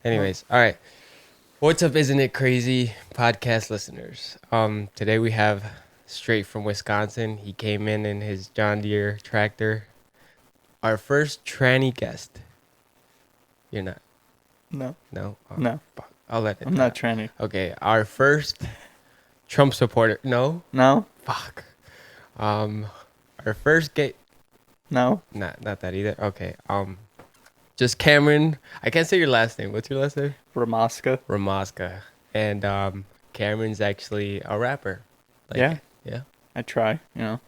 Anyways, all right. What's up, Isn't It Crazy podcast listeners? Today we have straight from Wisconsin. He came in his John Deere tractor. Our first tranny guest. You're not? No. No? Oh, No. fuck. I'll let it I'm not tranny. Okay, our first Trump supporter. No? No? Fuck. Our first gay. No? Not that either. Okay. Just Cameron. I can't say your last name. What's your last name? Ramoska. Ramoska. And Cameron's actually a rapper. Yeah. Yeah. I try, you know.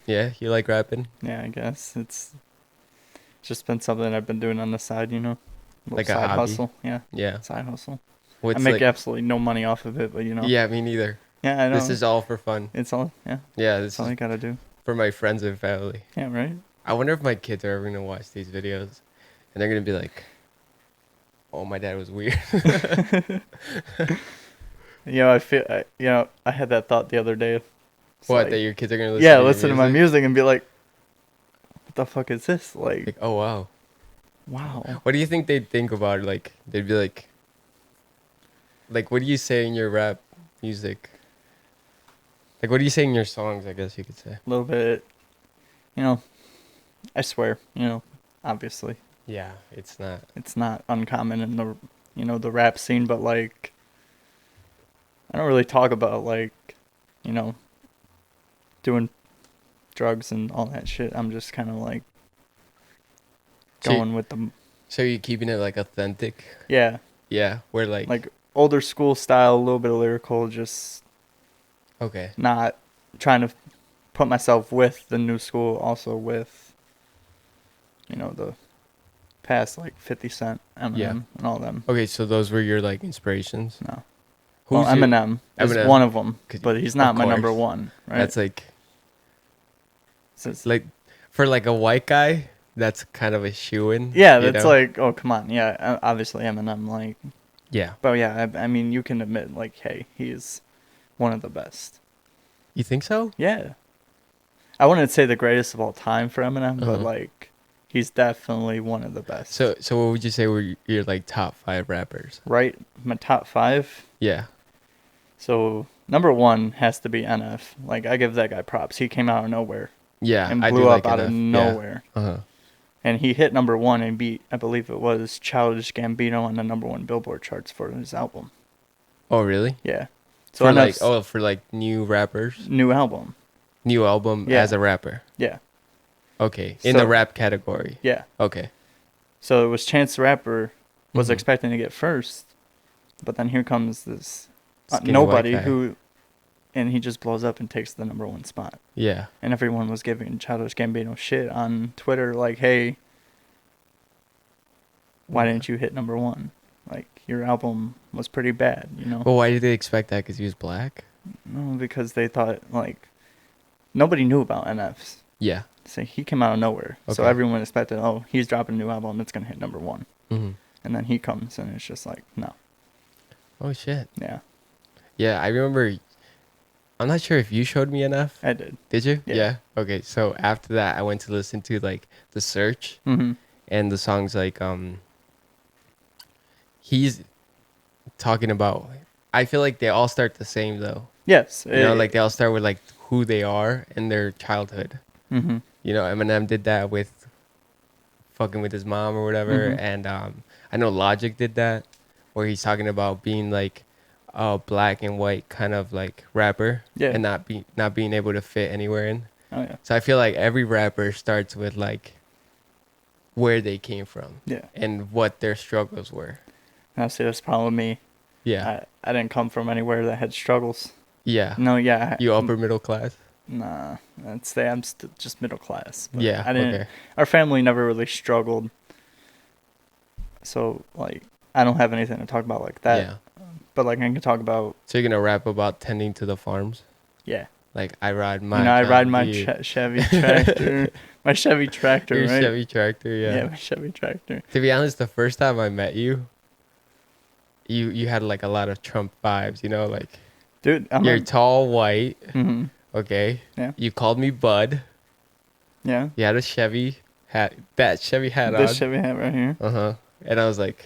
Yeah, you like rapping? Yeah, I guess. It's just been something I've been doing on the side, you know. Like a side hobby? hustle. Yeah. Yeah. Side hustle. What's I make like, absolutely no money off of it, but you know. Yeah, me neither. Yeah, I know. This is all for fun. It's all, yeah. Yeah, this That's all is you gotta do. for my friends and family. Yeah, right? I wonder if my kids are ever going to watch these videos. And they're going to be like, oh, my dad was weird. You know, I had that thought the other day. It's What, like, that your kids are going to listen yeah, to your listen to my music and be like, what the fuck is this? Like, oh, wow. Wow. What do you think they'd think about it? Like, they'd be like, what do you say in your rap music? Like, what do you say in your songs, I guess you could say? A little bit, you know, I swear, you know, obviously. Yeah, it's not. It's not uncommon in the, you know, the rap scene, but like, I don't really talk about like, you know, doing drugs and all that shit. I'm just kind of like going with them. So you're keeping it like authentic? Yeah. Yeah, where like older school style, a little bit of lyrical, just okay. not trying to put myself with the new school, also with, you know, the past like 50 Cent, Eminem, and all them. Okay, so those were your like inspirations? No. Who's Well, Eminem is Eminem? one of them, 'Cause- but he's not of my number course. one, right? That's like So it's- like for like a white guy, that's kind of a shoo-in. yeah, you that's know? like, oh, come on. Yeah, obviously Eminem, like, Yeah. but yeah, I mean, you can admit, like, hey, he's one of the best. You think so? Yeah. I wouldn't say the greatest of all time for Eminem, but, Uh-huh. like, he's definitely one of the best. So what would you say were your like top 5 rappers? Right? My top 5. Yeah. So, number 1 has to be NF. Like, I give that guy props. He came out of nowhere Yeah, and I blew do up like out of enough. nowhere. Yeah. Uh-huh. And he hit number 1 and beat, I believe it was Childish Gambino on the number 1 Billboard charts for his album. Oh, really? Yeah. So For NF's for like new rappers? new album. New album Yeah. as a rapper. Yeah. Okay. In So- the rap category. Yeah. Okay. So it was Chance the Rapper was Mhm. expecting to get first, but then here comes this Skinny nobody white guy. and he just blows up and takes the number 1 spot. Yeah. And everyone was giving Childish Gambino shit on Twitter, like, hey, why didn't you hit number 1? Like, your album was pretty bad, you know? Well, why did they expect that? Because he was black? No, because they thought, like, nobody knew about NF's. Yeah. So he came out of nowhere. So Okay. everyone expected, oh, he's dropping a new album, it's going to hit number 1. Mm-hmm. And then he comes, and it's just like, no. Oh, shit. Yeah, Yeah, I remember. I'm not sure if you showed me enough. I did. Did you? Yeah. Okay, so after that, I went to listen to like The Search Mm-hmm. and the songs like he's talking about. I feel like they all start the same though. Yes. You know, like they all start with like who they are and their childhood. Mm-hmm. You know, Eminem did that with fucking with his mom or whatever, Mhm. and I know Logic did that, where he's talking about being like a black and white kind of like rapper, Yeah. and not being able to fit anywhere in. Oh, yeah. So I feel like every rapper starts with like where they came from Yeah. and what their struggles were. Now, see, that's probably me. Yeah, I didn't come from anywhere that had struggles. yeah. No, yeah. You upper middle class? Nah, I'm just middle class. But Yeah. I didn't. Okay. Our family never really struggled. So, like, I don't have anything to talk about like that. Yeah. But, like, I can talk about, So you're gonna rap about tending to the farms? yeah. Like I ride my. You know, I ride my John Deere. Chevy tractor. My Chevy tractor, Your right? Chevy tractor, yeah. Yeah, my Chevy tractor. To be honest, the first time I met you, you had like a lot of Trump vibes, you know, like Dude, I'm you're tall, white, mm-hmm. okay? Yeah. You called me Bud. Yeah. You had a Chevy hat, that Chevy hat This on. Chevy hat right here. Uh-huh. And I was like,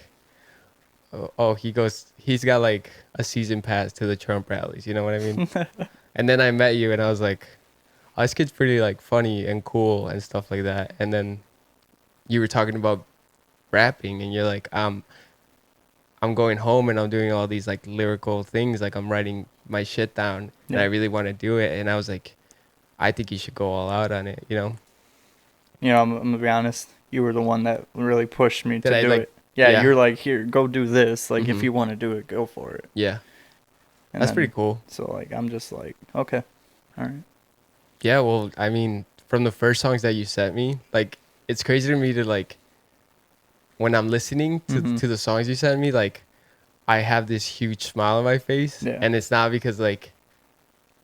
he's got like a season pass to the Trump rallies. You know what I mean? And then I met you, and I was like, oh, this kid's pretty like funny and cool and stuff like that. And then you were talking about rapping, and you're like, I'm going home and I'm doing all these like lyrical things, like I'm writing my shit down, and I Yeah. really want to do it. And I was like, I think you should go all out on it. You know? I'm gonna be honest. You were the one that really pushed me Did to I do like? it. Yeah, Yeah. you're like, here, go do this. Like, if Hmm. you want to do it, go for it. Yeah. And That's pretty then, cool. so like, I'm just like, okay, all right. Yeah. Well, I mean, from the first songs that you sent me, like, it's crazy to me to like when I'm listening Mm-hmm. to the songs you sent me, like, I have this huge smile on my face, Yeah. and it's not because like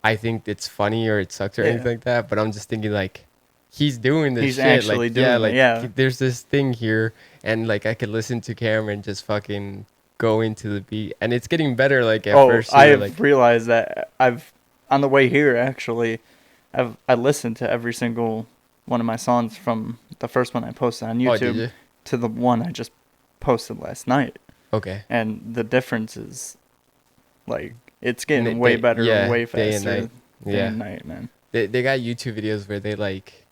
I think it's funny or it sucks or Yeah. anything like that, but I'm just thinking like he's doing this He's shit. Like, actually yeah, doing it. like Yeah. there's this thing here, and like I could listen to Cameron just fucking go into the beat, and it's getting better. Like at Oh, first, you were I've like, realized that on the way here actually, I listened to every single one of my songs from the first one I posted on oh, did YouTube you? to the one I just posted last night, Okay. and the difference is like it's And getting way better, yeah, way day and faster night. day Yeah, and night, man. they got YouTube videos where they like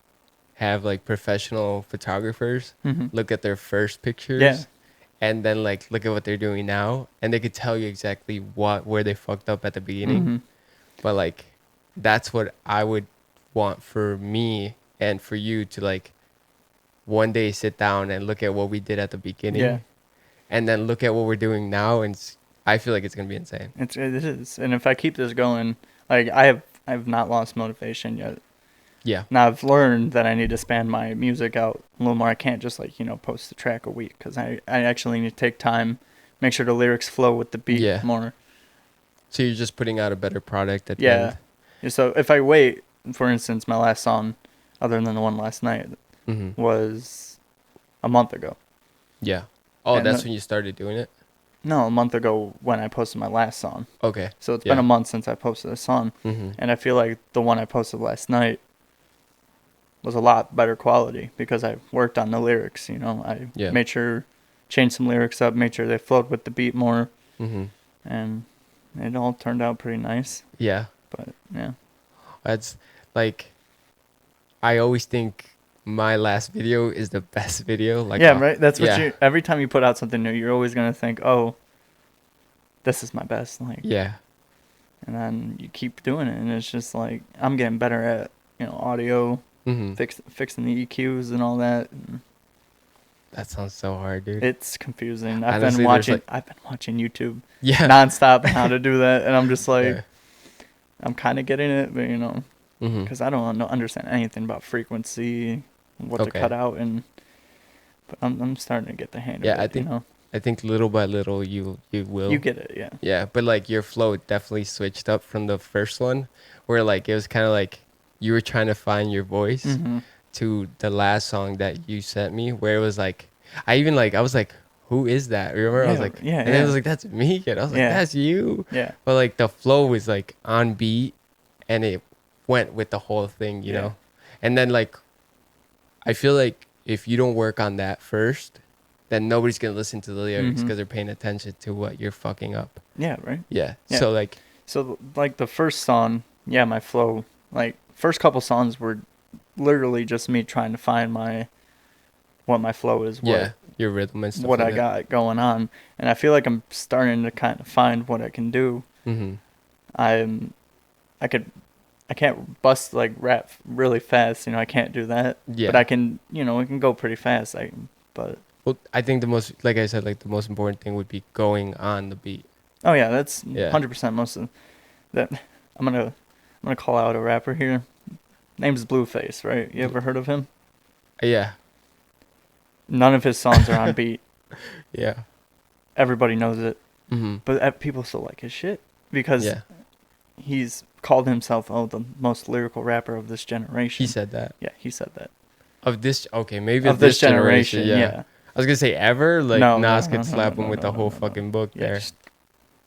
have like professional photographers Mm-hmm. look at their first Yeah. pictures and then like look at what they're doing now, and they could tell you exactly where they fucked up at the beginning. Mm-hmm. But like that's what I would want for me and for you to like one day sit down and look at what we did at the Yeah. beginning and then look at what we're doing now, and I feel like it's gonna be insane. It is, and if I keep this going, like I have not lost motivation yet. Yeah. Now I've learned that I need to span my music out a little more. I can't just like post a track a week because I actually need to take time, make sure the lyrics flow with the beat Yeah. more. So you're just putting out a better product at the Yeah. end. So if I wait, for instance, my last song, other than the one last night, Mm-hmm. was a month ago. Yeah. Oh, And that's when you started doing it? No, a month ago when I posted my last song. Okay. So it's Yeah. been a month since I posted a song, Mm-hmm. and I feel like the one I posted last night was a lot better quality because I worked on the lyrics. I Yeah. made sure, changed some lyrics up, made sure they flowed with the beat more, Mm-hmm. and it all turned out pretty nice. Yeah. But yeah, That's like, I always think my last video is the best video. Like, yeah, right. That's what yeah. every time you put out something new, you're always gonna think, oh, this is my best. Like, Yeah. and then you keep doing it, and it's just like I'm getting better at audio, Mm-hmm. fixing the EQs and all that. And That sounds so hard, dude. it's confusing. Honestly, there's, like- I've been watching YouTube Yeah. nonstop on how to do that, and I'm just like, Yeah. I'm kind of getting it, but Mm-hmm. because I don't understand anything about frequency, what to Okay. cut out, but I'm starting to get the hang of Yeah, it. I think little by little you will. You get it, yeah. Yeah, but like your flow definitely switched up from the first one, where like it was kind of like you were trying to find your voice, Mm-hmm. to the last song that you sent me, where it was like, I was like, who is that? Remember? I was Yeah, like, yeah, and then I yeah. was like, that's me. And I was like, Yeah. that's you. Yeah, But like the flow was like on beat, and it went with the whole thing, you Yeah. know. And then like, I feel like if you don't work on that first, then nobody's gonna listen to the lyrics Mhm. because they're paying attention to what you're fucking up. yeah, right. Yeah. Yeah. So like, So like the first song, yeah, my flow, like first couple songs were literally just me trying to find what my flow is, yeah, your rhythm and stuff. what like I got going on, and I feel like I'm starting to kind of find what I can do. Mm-hmm. I can't bust like rap really fast, I can't do that. Yeah. But I can, it can go pretty fast. But Well, I think the most, like I said, like the most important thing would be going on the beat. oh yeah, that's Yeah. 100% most of that. I'm gonna call out a rapper here. Name's Blueface, right? You ever heard of him? Yeah. None of his songs are on beat. Yeah. Everybody knows it, Mm-hmm. but people still like his shit because Yeah. he's called himself the most lyrical rapper of this generation. He said that. Yeah, he said that. Of this, okay, maybe Of this generation, yeah. I was gonna say ever, like No, Nas no, could no, slap no, him no, with no, the whole no, no. fucking book Yeah, there.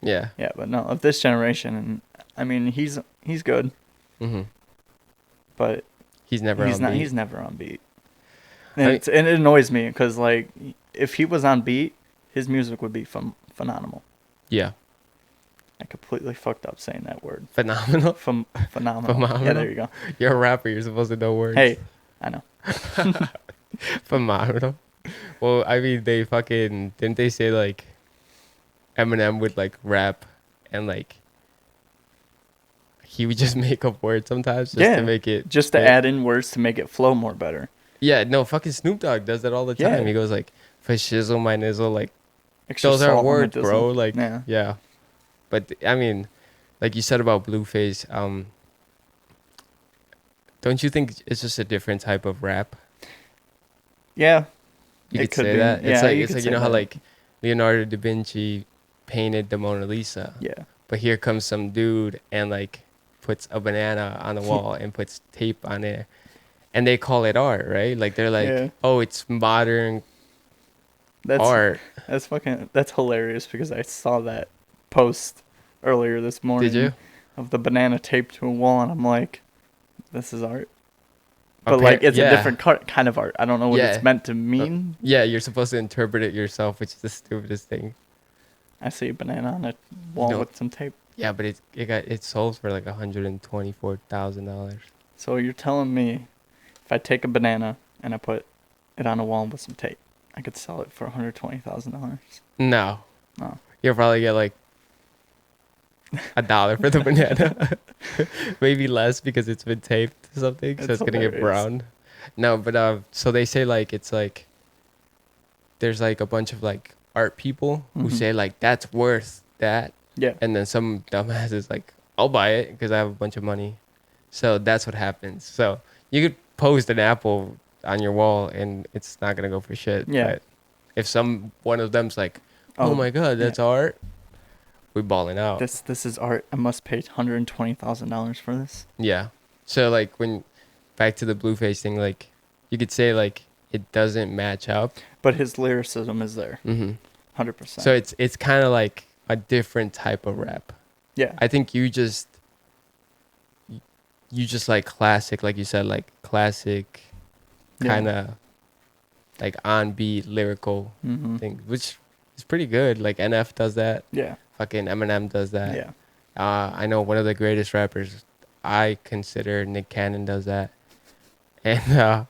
Yeah. yeah, but no, of this generation, and I mean, he's good, Mm-hmm. but He's never he's on not. beat. He's never on beat, I and, mean- and it annoys me because like if he was on beat, his music would be phenomenal. Yeah. I completely fucked up saying that word. Phenomenal. Phenomenal. Phenomenal. Yeah, there you go. You're a rapper. You're supposed to know words. Hey, I know. Phenomenal. Well, I mean, they fucking didn't they say like Eminem would like rap and like he would just make up words sometimes just to make it just to fit. add in words to make it flow more better. Yeah, no, fucking Snoop Dogg does that all the time. Yeah. He goes like, "For shizzle my nizzle," like Extra those salt are on the words, dizzle. bro. Like, Yeah. yeah. But I mean, like you said about Blueface, don't you think it's just a different type of rap? Yeah. You It could could say be. that. Yeah, you It's could like you say know how that. like Leonardo da Vinci painted the Mona Lisa. Yeah. But here comes some dude and like puts a banana on the wall and puts tape on it. And they call it art, right? Like they're like, Yeah. "Oh, it's modern art." That's hilarious because I saw that post earlier this morning Did you? of the banana taped to a wall, and I'm like, this is art. But like, it's a Yeah. different kind of art. I don't know what Yeah. it's meant to mean. Yeah, you're supposed to interpret it yourself, which is the stupidest thing. I see a banana on a wall know- with some tape. Yeah, but it sold for like $124,000. So you're telling me if I take a banana and I put it on a wall with some tape, I could sell it for $120,000? No, No. you'll probably get like $1 for the banana, maybe less because it's been taped or something, so It's it's gonna get hilarious. brown. No, but so they say like it's like there's like a bunch of like art people who Mhm. say like that's worth that, Yeah. and then some dumbass is like, I'll buy it because I have a bunch of money. So that's what happens. So you could post an apple on your wall and it's not gonna go for shit. Yeah. But if one of them's like, oh my god, that's art, we balling out. This is art. I must pay $120,000 for this. Yeah. So like when back to the Blueface thing, like you could say like it doesn't match up. But his lyricism is there. Mm-hmm. 100%. So it's kind of like a different type of rap. yeah. I think you just like classic, like you said, like classic kind of like on beat lyrical Mm-hmm. thing, which is pretty good. Like NF does that. Yeah. Fucking Eminem does that. Yeah. I know one of the greatest rappers I consider Nick Cannon does that. And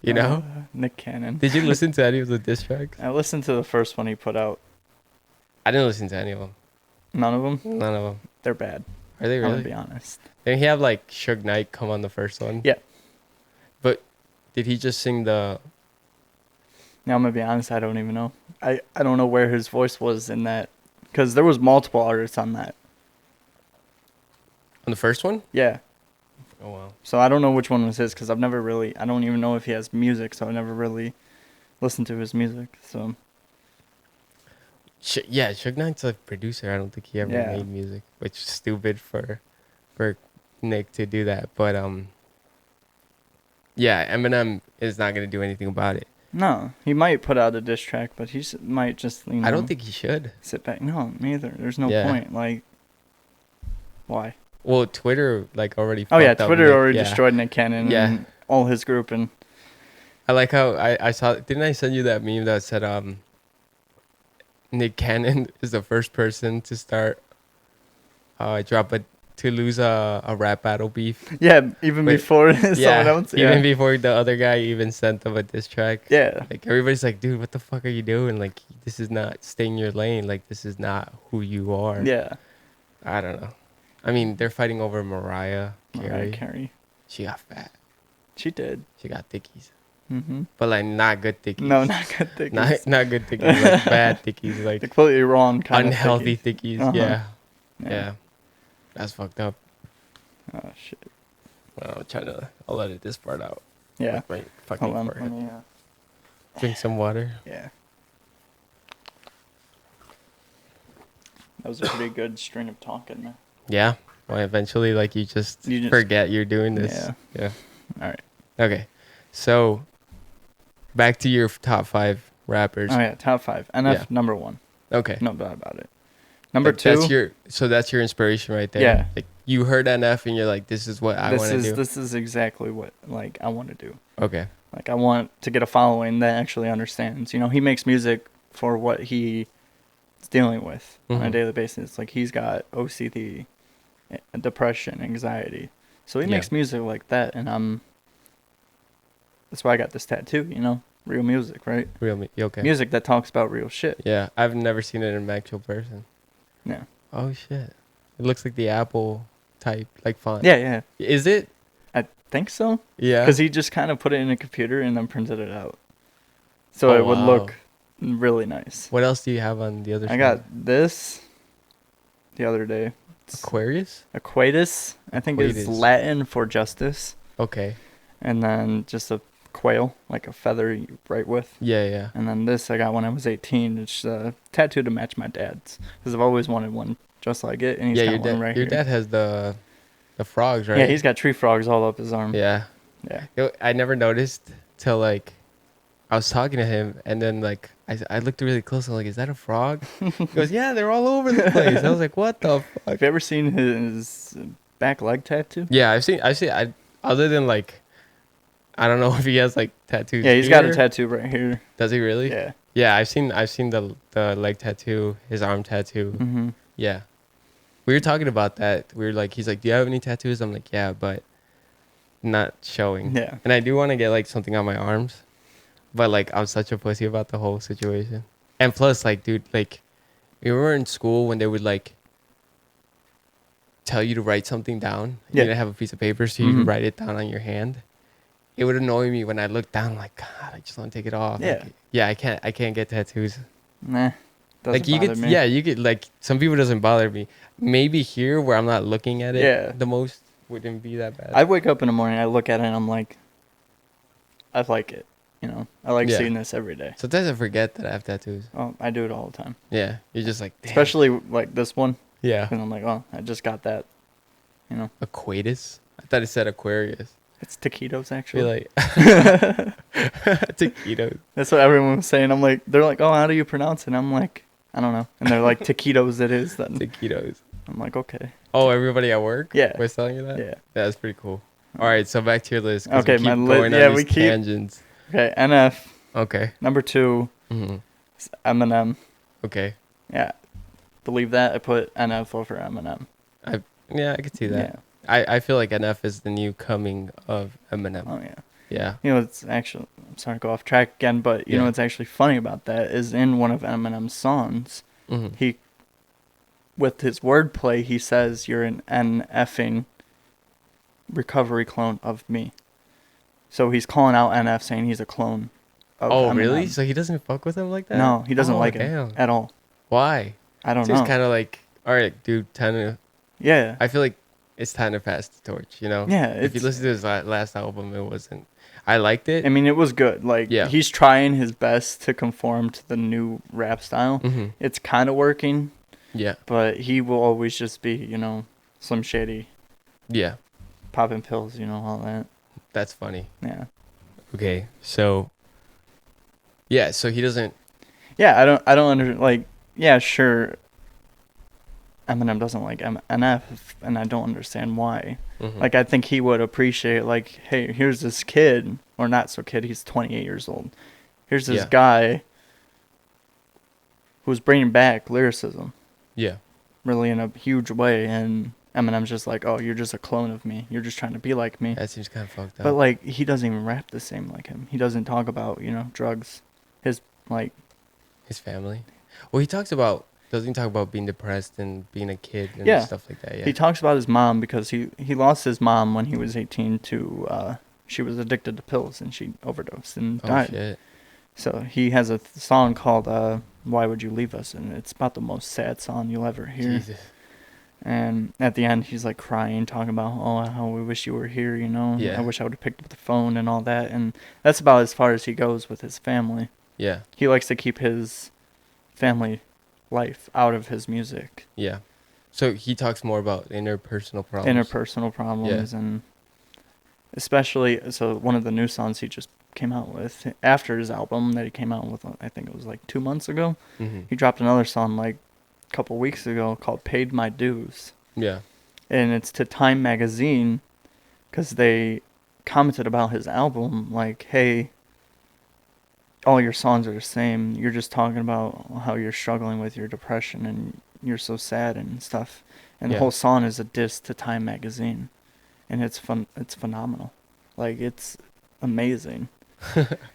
you know, Nick Cannon. did you listen to any of the diss tracks? I listened to the first one he put out. I didn't listen to any of them. None of them. None of them. They're bad. Are they I'm gonna really? be honest. Didn't he have like Suge Knight come on the first one? Yeah. But did he just sing the? Now I'm gonna be honest. I don't even know. I don't know where his voice was in that, because there was multiple artists on that. On the first one? Yeah. Oh wow. So I don't know which one was his, because I don't even know if he has music, so I never really listened to his music. So Yeah, Suge Knight's a producer. I don't think he ever Yeah. made music, which is stupid for Nick to do that. But yeah, Eminem is not gonna do anything about it. no, he might put out a diss track, but he might just I don't think he should. sit back. No, me either. There's no Yeah. point. Like, why? Well, Twitter like already. Oh yeah, fucked up Twitter Nick. already Yeah. destroyed Nick Cannon Yeah. and all his group, and I like how I saw. Didn't I send you that meme that said Nick Cannon is the first person to start to lose a rap battle beef. yeah, even But- before someone else. Yeah. Even before the other guy even sent them a diss track. Yeah. Like everybody's like, dude, what the fuck are you doing? Like this is not, stay in your lane. Like this is not who you are. Yeah. I don't know. I mean, they're fighting over Mariah Mariah Carey. Carey. She got fat. She did. She got thickies. Mm-hmm. But like not good thickies. No, not good thickies. Not good thickies. Like bad thickies. Like Completely wrong kind unhealthy of thickies. thickies. Uh-huh. Yeah. Yeah. That's fucked up. Oh shit. Well, I'll edit this part out. Yeah. With my fucking Hold on. forehead. Let me, Drink some water. yeah. That was a pretty good string of talking there. Yeah. Well, eventually, like you just forget you're doing this. Yeah. Yeah. All right. Okay. So, back to your top 5 rappers. Oh yeah, top 5. NF Yeah. number 1. Okay. No doubt about it. Number Like, 2. That's your inspiration right there. Yeah. Like you heard NF and you're like, this is what I want to do. This is exactly what like I want to do. Okay. Like I want to get a following that actually understands. You know, he makes music for what he dealing with on a Mhm. daily basis. Like he's got OCD, depression, anxiety. So he Yeah. makes music like that, and that's why I got this tattoo. Real music, right? Real me. Okay. Music that talks about real shit. Yeah, I've never seen it in an actual person. Yeah. Oh shit! It looks like the Apple type, like font. Yeah, yeah. Is it? I think so. Yeah. Because he just kind of put it in a computer and then printed it out. So Oh it would wow. look really nice. What else do you have on the other I side? got this the other day. It's Aquarius. Aquatus, I think is Aquatus. Latin for justice. Okay. And then just a quail, like a feather you write with. Yeah, yeah. And then this I got when I was 18. It's a tattoo to match my dad's. Because I've always wanted one just like it. And he's Yeah, got one right your here. dad has the frogs, right? Yeah, he's got tree frogs all up his arm. Yeah. Yeah. I never noticed till like I was talking to him, and then like I looked really close. I'm like, is that a frog? He goes, yeah, they're all over the place. I was like, what the fuck? Have you ever seen his back leg tattoo? Yeah, I've seen. Other than like, I don't know if he has like tattoos. Yeah, he's got a here. tattoo right here. Does he really? Yeah. Yeah, I've seen the leg tattoo, his arm tattoo. Mm-hmm. Yeah. We were talking about that. We were like, he's like, do you have any tattoos? I'm like, yeah, but not showing. Yeah. And I do want to get like something on my arms, but like I'm such a pussy about the whole situation. And plus, like, dude, like, we were in school when they would like tell you to write something down. Yeah. You didn't have a piece of paper, so you Mhm. could write it down on your hand. It would annoy me when I looked down, like, God, I just want to take it off. Yeah. Like, yeah, I can't get tattoos. Nah. Doesn't Like you bother could, me. yeah, you could like some people doesn't bother me. Maybe here where I'm not looking at it, Yeah. the most wouldn't be that bad. I wake up in the morning, I look at it, and I'm like, I like it. I like Yeah. seeing this every day. Sometimes I forget that I have tattoos. Oh, I do it all the time. Yeah, you're just like, damn. Especially like this one. Yeah. And I'm like, oh, I just got that. Aquatus? I thought it said Aquarius. It's taquitos, I actually. feel like taquitos. That's what everyone was saying. I'm like, they're like, oh, how do you pronounce it? And I'm like, I don't know. And they're like, taquitos it is then. Taquitos. I'm like, okay. Oh, everybody at work? Yeah. Was telling you that? Yeah. That's pretty cool. All right, so back to your list. 'Cause Okay, we keep my list. going on Yeah, these we keep. tangents. Okay, NF. Okay. Number 2 hmm is Eminem. Okay. Yeah. Believe that? I put NF over Eminem. Yeah, I could see that. Yeah. I feel like NF is the new coming of Eminem. Oh, yeah. Yeah. It's actually, I'm sorry to go off track again, but you know Yeah. what's actually funny about that is in one of Eminem's songs, hmm he, with his wordplay, he says, you're an NFing recovery clone of me. So he's calling out NF, saying he's a clone of Oh, Eminem. really? So he doesn't fuck with him like that? No, he doesn't Oh, like damn. him at all. Why? I don't So know. it's kind of like, all right, dude, time to. Yeah. I feel like it's time to pass the torch. You know? Yeah, If you it's- listen to his last album, it wasn't. I liked it. I mean, it was good. Like, Yeah. he's trying his best to conform to the new rap style. hmm It's kind of working, Yeah. but he will always just be, Slim Shady, Yeah. popping pills, all that. That's funny. Yeah. Okay, so. Yeah, so he doesn't. Yeah, I don't yeah, sure. Eminem doesn't like NF, and I don't understand why. Mhm. Like, I think he would appreciate, like, hey, here's this kid, or not so kid, he's 28 years old. Here's this Yeah. guy who's bringing back lyricism, Yeah. really in a huge way, and Eminem's just like, oh, you're just a clone of me. You're just trying to be like me. That seems kind of fucked up. But, like, he doesn't even rap the same like him. He doesn't talk about, drugs. His, like... His family. Well, he talks about. Doesn't he talk about being depressed and being a kid and Yeah. stuff like that? Yeah. He talks about his mom because he lost his mom when he was 18 to... she was addicted to pills, and she overdosed and Oh died. shit. So he has a song called Why Would You Leave Us? And it's about the most sad song you'll ever hear. Jesus. And at the end, he's like crying, talking about, oh, how we wish you were here, Yeah. I wish I would have picked up the phone and all that. And that's about as far as he goes with his family. Yeah. He likes to keep his family life out of his music. Yeah. So he talks more about interpersonal problems. Interpersonal problems. And especially, so one of the new songs he just came out with after his album that he came out with, I think it was like 2 months ago. hmm He dropped another song like a couple weeks ago called Paid My Dues. Yeah. And it's to Time Magazine because they commented about his album like, hey, all your songs are the same. You're just talking about how you're struggling with your depression and you're so sad and stuff. And the Yeah. whole song is a diss to Time magazine, and it's fun. It's phenomenal. Like it's amazing.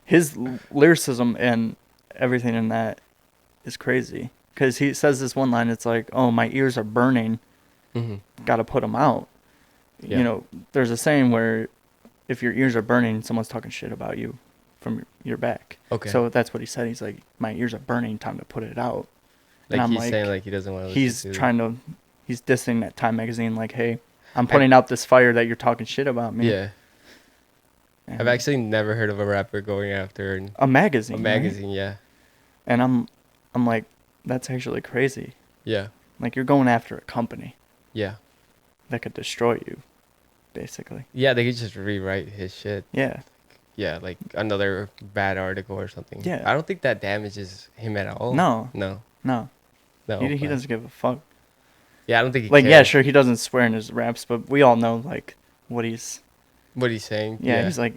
His lyricism and everything in that is crazy. Because he says this one line, it's like, "Oh, my ears are burning. Hmm. Got to put them out." Yeah. You know, there's a saying where if your ears are burning, someone's talking shit about you from your back. Okay. So that's what he said. He's like, "My ears are burning. Time to put it out." And Like I'm he's saying like, like he doesn't want to he's listen to. trying to, he's dissing that Time magazine. Like, hey, I'm putting out this fire that you're talking shit about me. Yeah. And I've actually never heard of a rapper going after a magazine. a Right? magazine. Yeah. And I'm like, that's actually crazy. Yeah. Like you're going after a company Yeah. that could destroy you, basically. Yeah. They could just rewrite his shit. Yeah. Yeah, like another bad article or something. Yeah. I don't think that damages him at all. No. No. No. No. He but- doesn't give a fuck. Yeah, I don't think he Like, cares yeah, sure, he doesn't swear in his raps, but we all know, like, what he's... what he's saying. Yeah, he's like,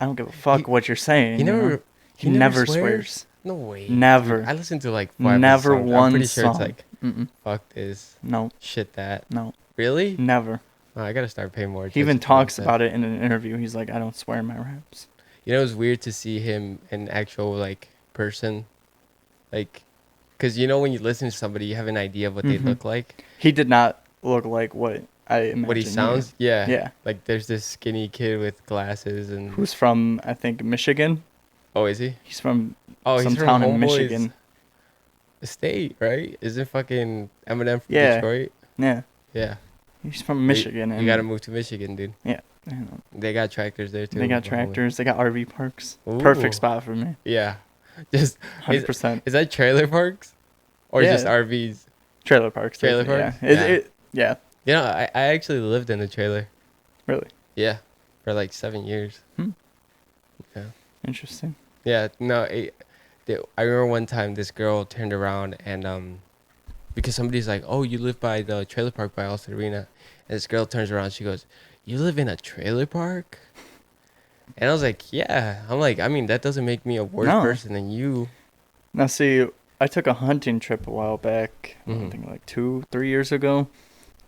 I don't give a fuck what you're saying. He you never. know? He never swears? swears. No way. Never. Dude, I listened to like 5 of his Never songs. one I'm pretty sure song. it's like Mm-mm. fuck this, No, shit that. no, Really? never. Oh, I gotta start paying more attention. He even to what talks said. about it in an interview. He's like, I don't swear in my raps. You know, it's weird to see him an actual like person, like, cause you know when you listen to somebody, you have an idea of what they Mhm. look like, He did not look like what I imagine. what he sounds. Yeah. Yeah. Like there's this skinny kid with glasses and. Who's from, I think, Michigan. Oh, is he? He's from Oh, some he's from town in Homeboy's Michigan. State, right? Isn't fucking Eminem from Yeah. Detroit? Yeah. Yeah. He's from Michigan. You and gotta move to Michigan, dude. you know, They got tractors there too. they got Homeboy. tractors. They got RV parks. Ooh. Perfect spot for me. Yeah. Just 100%. is that trailer parks, or Yeah. just RVs? Trailer parks. Trailer yeah. parks? Yeah. You know, I actually lived in a trailer. Really Yeah, for like 7 years. Hmm. Yeah. interesting. Yeah. No. I remember one time this girl turned around and because somebody's like, "Oh, you live by the trailer park by Allstate Arena," and this girl turns around, she goes, "You live in a trailer park?" And I was like, "Yeah." I'm like, I mean, that doesn't make me a worse No. person than you. Now, see, I took a hunting trip a while back, Mhm. I think like 2-3 years ago,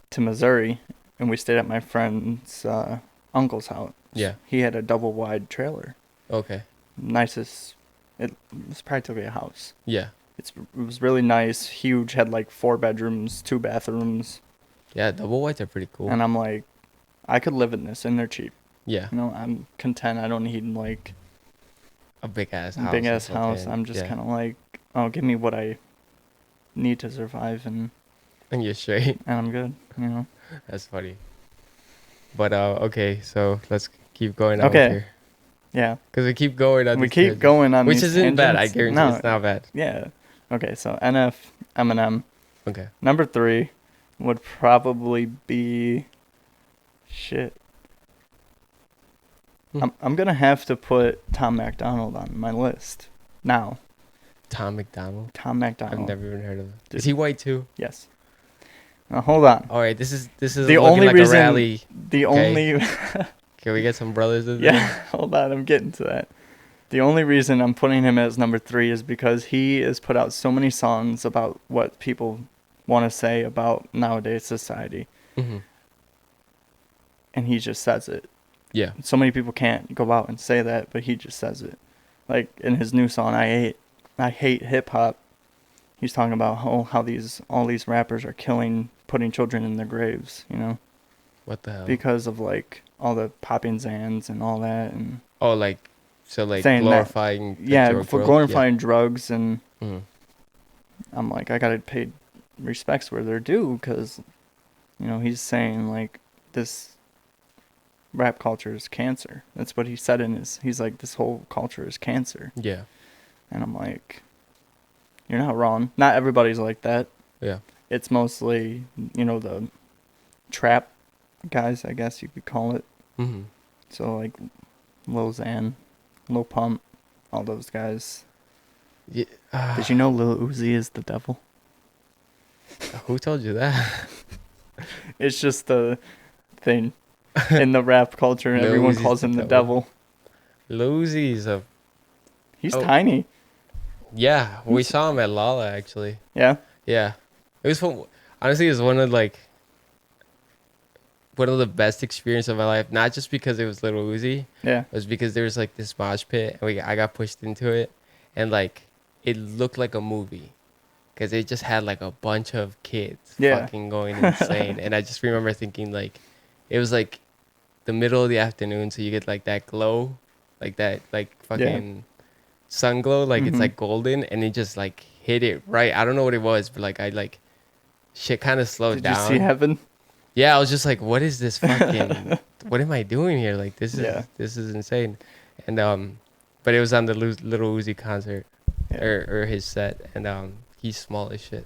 to Missouri, and we stayed at my friend's uncle's house. Yeah. He had a double wide trailer. Okay. Nicest. It was practically a house. Yeah. It was really nice, huge, had like 4 bedrooms, 2 bathrooms. Yeah. Double whites are pretty cool. And I'm like, I could live in this, and they're cheap. Yeah. You know, I'm content. I don't need like A big ass a house. big or ass house. something. I'm just Yeah. kind of like, oh, give me what I need to survive, and And you're straight. I'm good. You know. That's funny. But okay, so let's keep going on Okay. here. Yeah. Because we keep going on We these keep tangents. going on Which these isn't bad. I tangents. guarantee No, it's not bad. Yeah. Okay, so NF, Eminem. Okay. Number 3 would probably be shit. Hmm. I'm gonna have to put Tom MacDonald on my list now. Tom McDonald. Tom MacDonald. I've never even heard of him. Dude. Is he white too? Yes. Now hold on. All right, this is The looking only like reason- a rally. The Okay. only Can we get some brothers in there? yeah, hold on, I'm getting to that. The only reason I'm putting him as number 3 is because he has put out so many songs about what people want to say about nowadays society, Mm-hmm. and he just says it. Yeah. So many people can't go out and say that, but he just says it. Like in his new song, I hate hip hop. He's talking about how all these rappers are putting children in their graves, you know, What the hell? because of like all the popping Zans and all that, and Oh, like so, like saying that- glorifying. the yeah, drug for world? glorifying drugs, and Yeah. Mhm. I'm like, I gotta pay respects where they're due, because, you know, he's saying like this rap culture is cancer. That's what he said he's like, this whole culture is cancer. Yeah. And I'm like, you're not wrong. Not everybody's like that. Yeah. It's mostly, you know, the trap guys, I guess you could call it. Mm-hmm. So like Lil Xan, Lil Pump, all those guys. Yeah. Did you know Lil Uzi is the devil? Who told you that? It's just the thing in the rap culture, and Lil everyone Uzi's calls the him the devil. devil. Lucy's a He's Oh, tiny. yeah. We saw him at Lala actually. Yeah. Yeah, it was fun. Honestly, it was one of the best experiences of my life. Not just because it was Little Uzi, Yeah. it was because there was like this mosh pit, and I got pushed into it, and like it looked like a movie, because it just had like a bunch of kids Yeah. fucking going insane, and I just remember thinking like, it was like the middle of the afternoon, so you get like that glow, like that like Yeah. fucking sun glow, like it's Mhm. like golden, and it just like hit it right. I don't know what it was, but like I like shit kind of slowed Did you see down. heaven? Yeah, I was just like, what is this fucking? What am I doing here? Like Yeah. this is insane, and but it was on the Little Uzi concert, Yeah. or his set, and he's small as shit.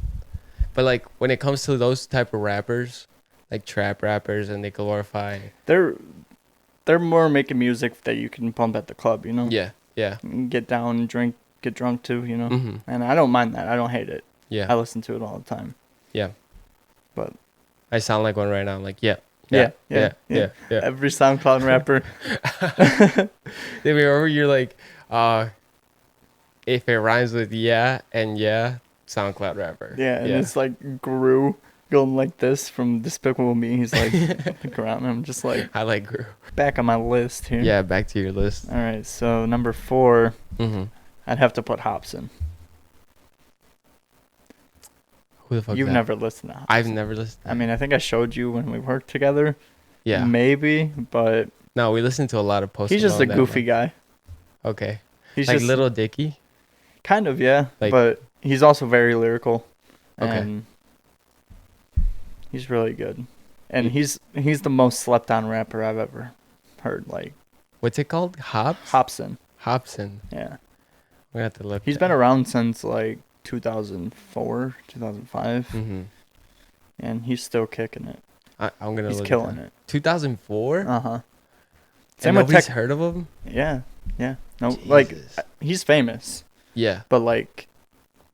But like when it comes to those type of rappers, like trap rappers, and they glorify. They're they're more making music that you can pump at the club, you know. Yeah, yeah, You can get down and drink, get drunk too, you know. mm-hmm. And I don't mind that. I don't hate it. Yeah, I listen to it all the time. yeah. But I sound like one right now. I'm like, yeah, yeah, yeah, yeah, yeah, yeah, yeah. Every SoundCloud rapper. Then remember you're like, if it rhymes with yeah and yeah, SoundCloud rapper. Yeah, and it's like Gru going like this from Despicable Me. He's like look around, and I'm just like I like Gru. back on my list here. Yeah, back to your list. All right, so number 4, Mm-hmm. I'd have to put Hobson. Who the fuck? You've is that? never listened to Hobson. I've never listened. I mean, I think I showed you when we worked together. Yeah. Maybe, but No, we listened to a lot of posts. he's just a goofy guy. Okay. He's like just Little Dicky. kind of, yeah. Like- But he's also very lyrical. Okay. And he's really good. And he's the most slept on rapper I've ever heard. Like What's it called? Hobson. Hobson. Yeah. We have to look. He's been around since like 2004, 2005. Mm-hmm. And he's still kicking it. I'm gonna. He's look killing it. 2004. Uh-huh. And Same with nobody's Tech. heard of him. Yeah. Yeah. No, like Jesus. he's famous, Yeah, but like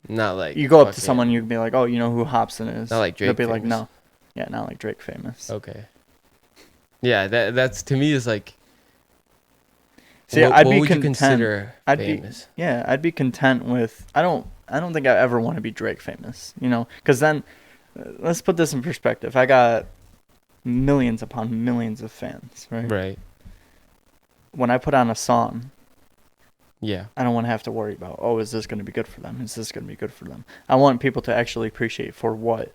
not like you go up to fucking- someone, you can be like, "Oh, you know who Hobson is?" Not like They'll Drake be like, famous. "No." Yeah, not like Drake famous. Okay. Yeah, that's to me is like. See, what, I'd what be would you content. consider I'd famous? I'd be content with. I don't think I ever want to be Drake famous. You know, because then, let's put this in perspective. I got millions upon millions of fans, right? Right. When I put on a song, Yeah. I don't want to have to worry about, oh, is this going to be good for them? Is this going to be good for them? I want people to actually appreciate for what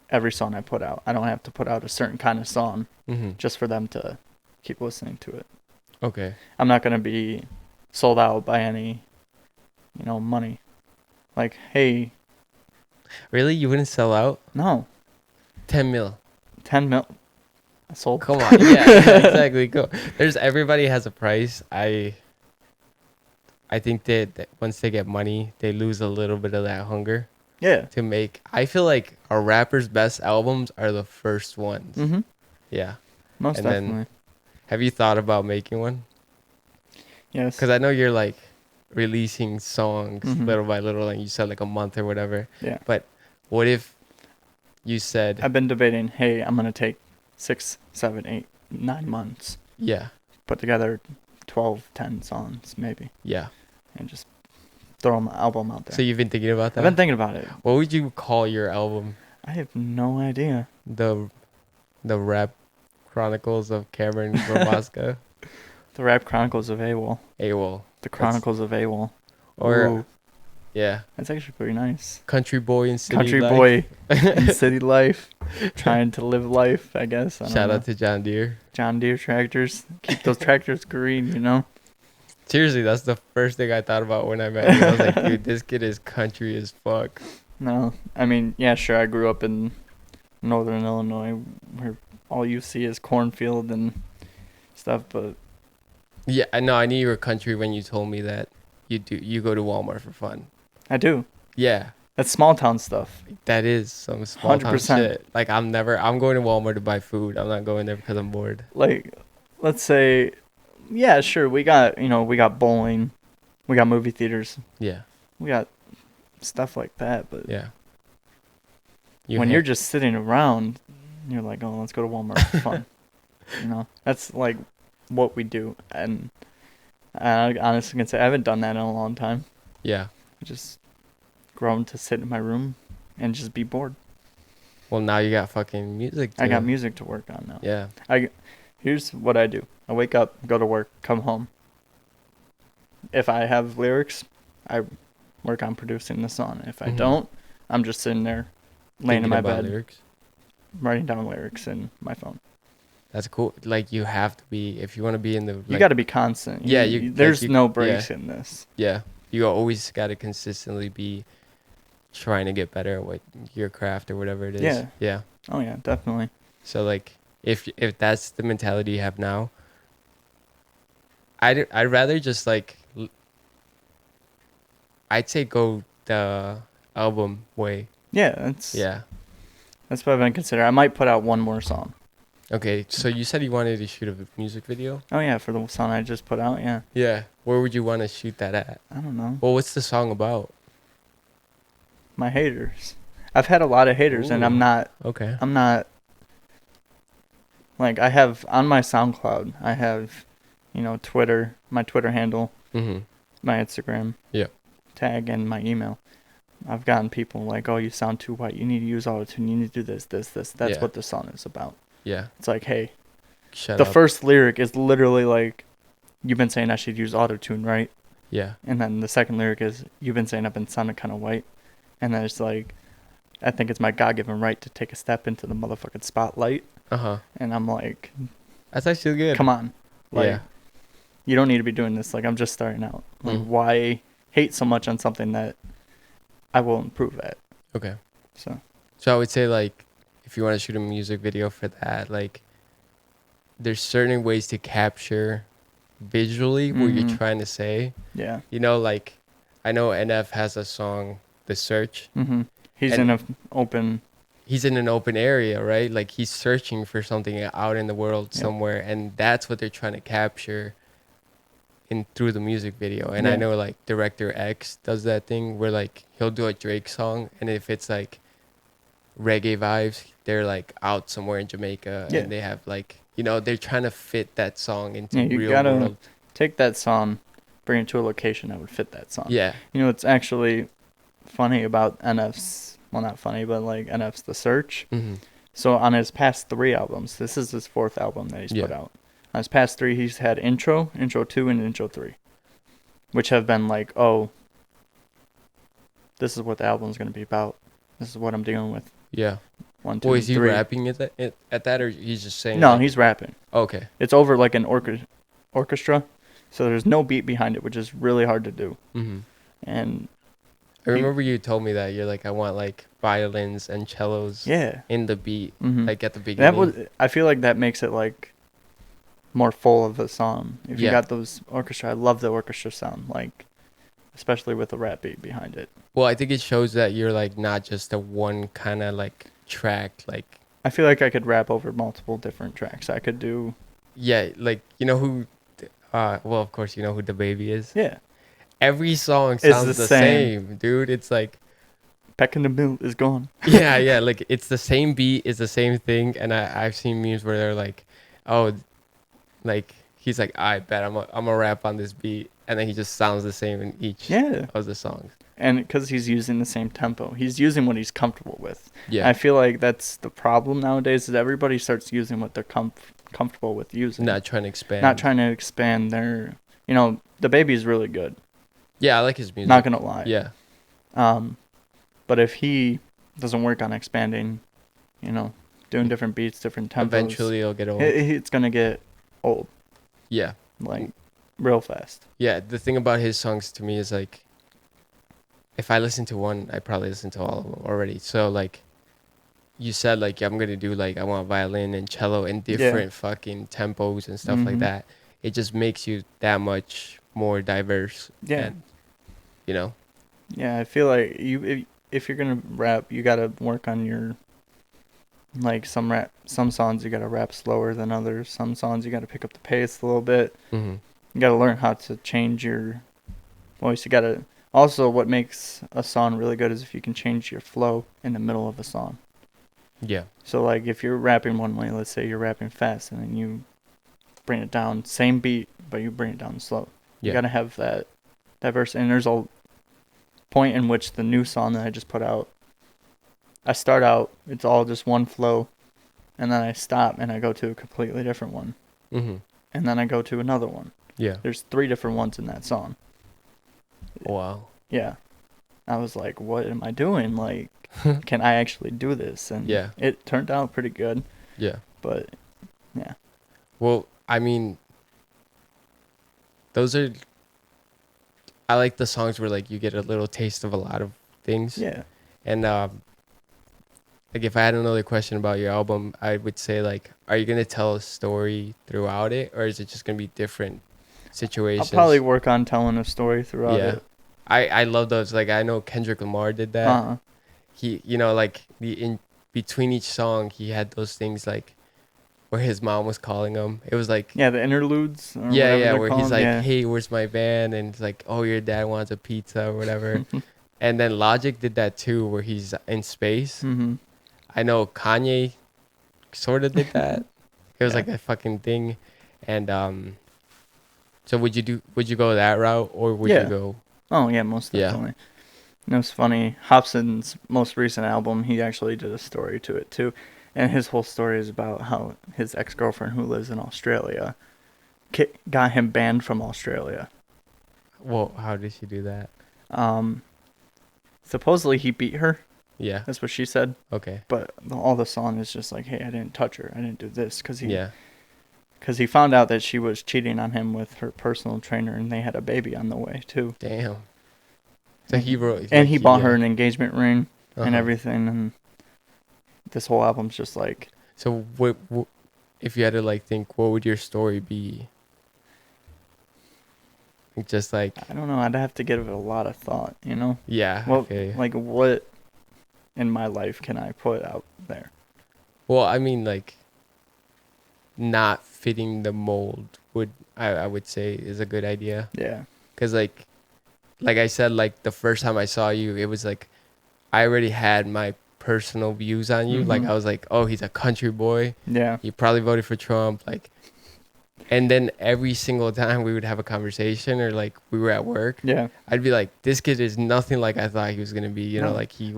every song I put out. I don't have to put out a certain kind of song Mm-hmm. just for them to keep listening to it. Okay. I'm not going to be sold out by any, money. Like, hey, Really, you wouldn't sell out? no, 10 mil. 10 mil. I sold. Come on. Yeah, exactly. Go. Everybody has a price. I think that once they get money, they lose a little bit of that hunger Yeah. to make. I feel like a rapper's best albums are the first ones. Mm-hmm. Yeah. Most And then- definitely. Have you thought about making one? Yes. Because I know you're like releasing songs Mhm. little by little, and you said like a month or whatever. Yeah. But what if you said, I've been debating, hey, I'm going to take 6, 7, 8, 9 months, yeah, put together 12, 10 songs maybe, yeah. and just throw my album out there. So you've been thinking about that? I've been thinking about it. What would you call your album? I have no idea. The Rap Chronicles of Cameron Ramoska? The Rap Chronicles of AWOL. AWOL. The Chronicles of AWOL. Or, Ooh, yeah, that's actually pretty nice. Country Boy in City Country Life. boy in city life, trying to live life, I guess. I don't Shout know. out to John Deere. John Deere tractors. Keep those tractors green, you know? Seriously, that's the first thing I thought about when I met you. I was like, dude, this kid is country as fuck. No, I mean, yeah, sure, I grew up in northern Illinois where all you see is cornfield and stuff, but Yeah, I know. I knew you were country when you told me that you go to Walmart for fun. I do. Yeah, That's small town stuff. that is some small town 100%. shit. Like I'm going to Walmart to buy food. I'm not going there because I'm bored. Like, let's say, yeah, sure, we got bowling, we got movie theaters, Yeah, we got stuff like that, but yeah. when you're just sitting around, you're like, oh, let's go to Walmart for fun. That's like what we do, and I honestly can say I haven't done that in a long time. Yeah. I just grown to sit in my room and just be bored. Well, now you got fucking music I got to. music to work on now. Yeah. Here's what I do. I wake up, go to work, come home. If I have lyrics, I work on producing the song. If I don't, I'm just sitting there laying in Thinking my about bed lyrics. writing down lyrics in my phone. That's cool. Like you have to be if you want to be in the. Like, You got to be constant. Yeah, There's no Yeah. breaks in this. Yeah. You always got to consistently be trying to get better at what your craft or whatever it is. Yeah. Yeah. Oh yeah, definitely. So like if that's the mentality you have now, I'd rather just like I'd say go the album way. Yeah, Yeah. that's what I've been considering. I might put out one more song. Okay, so you said you wanted to shoot a music video? Oh yeah, for the song I just put out. Yeah. Yeah. Where would you want to shoot that at? I don't know. Well, what's the song about? My haters. I've had a lot of haters, and I'm Ooh. not. Okay. I'm not. Like I have on my SoundCloud, I have, Twitter, my Twitter handle, Mhm. my Instagram, Yeah. tag, and my email. I've gotten people like, "Oh, you sound too white. You need to use autotune. You need to do this, this, this." That's Yeah. what the song is about. Yeah. It's like, hey, Shut the up. first lyric is literally like, "You've been saying I should use autotune, right?" Yeah. And then the second lyric is, "You've been saying I've been sounding kind of white," and then it's like, "I think it's my God-given right to take a step into the motherfucking spotlight," Uh-huh. and I'm like, That's actually good. "Come on, like, Yeah. you don't need to be doing this. Like, I'm just starting out. Like, Mm. why hate so much on something that I will improve at?" Okay. So So I would say like if you want to shoot a music video for that, like there's certain ways to capture visually what you're Mhm. trying to say. yeah. You know, like I know NF has a song, The Search. Mhm. He's And- in a open. He's in an open area, right? Like he's searching for something out in the world Yep. somewhere, and that's what they're trying to capture in through the music video. And I Yeah. know like Director X does that thing where like he'll do a Drake song, and if it's like reggae vibes, they're like out somewhere in Jamaica, Yeah. and they have like they're trying to fit that song into Yeah, you real gotta world. take that song, bring it to a location that would fit that song. Yeah. It's actually funny about NF's. Well, not funny, but like NF's The Search. Mm-hmm. So on his past 3 albums, this is his 4th album that he's put Yeah. out. On his past 3, he's had Intro, Intro 2, and Intro 3, which have been like, oh, this is what the album's going to be about. This is what I'm dealing with. Yeah. 1, 2, Well, is he 3. rapping at that, or he's just saying? No, like, he's rapping. okay. It's over like an orchestra, so there's no beat behind it, which is really hard to do. Mm-hmm. And I remember you told me that you're like, I want like violins and cellos yeah, in the beat, mhm. like at the beginning. I feel like that makes it like more full of a song. If you Yeah. got those orchestra, I love the orchestra sound, like especially with the rap beat behind it. Well, I think it shows that you're like not just a one kind of like track, like I feel like I could rap over multiple different tracks. I could do yeah, like you know who, well of course you know who the baby is. yeah. Every song It's sounds the the same. same, dude. It's like Peck in the Mill is gone. yeah, like it's the same beat, it's the same thing, and I've seen memes where they're like, oh, like he's like, I bet I'm gonna rap on this beat, and then he just sounds the same in each Yeah, of the songs. and because he's using the same tempo, he's using what he's comfortable with. Yeah, I feel like that's the problem nowadays is everybody starts using what they're comfortable with using. not trying to expand. Not trying to expand their, the baby is really good. Yeah, I like his music. Not gonna lie. Yeah, But if he doesn't work on expanding, doing different beats, different tempos, eventually it'll get old. it's gonna get old, Yeah, like real fast. yeah. The thing about his songs to me is like, if I listen to one, I probably listen to all of them already. So like, you said like I'm gonna do like I want violin and cello in different fucking tempos and stuff like Mhm. that. It just makes you that much more diverse. Yeah. And, you know. Yeah, I feel like if you're gonna rap, you gotta work on your like some songs you gotta rap slower than others. Some songs you gotta pick up the pace a little bit. Mm-hmm. You gotta learn how to change your voice. You gotta also what makes a song really good is if you can change your flow in the middle of a song. Yeah. So like if you're rapping one way, let's say you're rapping fast and then you bring it down, same beat, but you bring it down slow. You Yeah. got to have that verse. And there's a point in which the new song that I just put out, I start out, it's all just one flow, and then I stop and I go to a completely different one. Mm-hmm. And then I go to another one. Yeah. There's 3 different ones in that song. Wow. Yeah. I was like, what am I doing? Like, can I actually do this? And Yeah. it turned out pretty good. Yeah. But, yeah. Well, I mean, those are. I like the songs where like you get a little taste of a lot of things. Yeah. And like if I had another question about your album, I would say like, are you gonna tell a story throughout it, or is it just gonna be different situations? I'll probably work on telling a story throughout Yeah. it. I love those. Like I know Kendrick Lamar did that. Uh-huh. He, you know, like the in between each song, he had those things like where his mom was calling him. It was like Yeah, the interludes. Or yeah, whatever yeah, they're where he's called. like, Yeah. "Hey, where's my van?" And it's like, "Oh, your dad wants a pizza or whatever." And then Logic did that too, where he's in space. Mm-hmm. I know Kanye sort of did that. It was Yeah. like a fucking thing. And so would you go that route, or would Yeah. you go? Oh, yeah, most Yeah. definitely. And it was funny. Hobson's most recent album, he actually did a story to it too. And his whole story is about how his ex-girlfriend who lives in Australia got him banned from Australia. Well, how did she do that? Supposedly he beat her. Yeah. That's what she said. Okay. But all the song is just like, hey, I didn't touch her. I didn't do this. Because Yeah. he found out that she was cheating on him with her personal trainer, and they had a baby on the way too. Damn. So he wrote. And he bought her an engagement ring and Uh-huh. everything. And this whole album's just like, So what if you had to like think, what would your story be? Just like I don't know. I'd have to give it a lot of thought, you know? yeah. Well, Okay. like what in my life can I put out there? Well, I mean, like, not fitting the mold would I would say is a good idea. Yeah. Cause like I said, like the first time I saw you, it was like I already had my personal views on you. Like Mhm. I was like, oh, he's a country boy. Yeah. He probably voted for Trump. Like, and then every single time we would have a conversation or like we were at work, Yeah. I'd be like, this kid is nothing like I thought he was gonna be. You know, No. like he's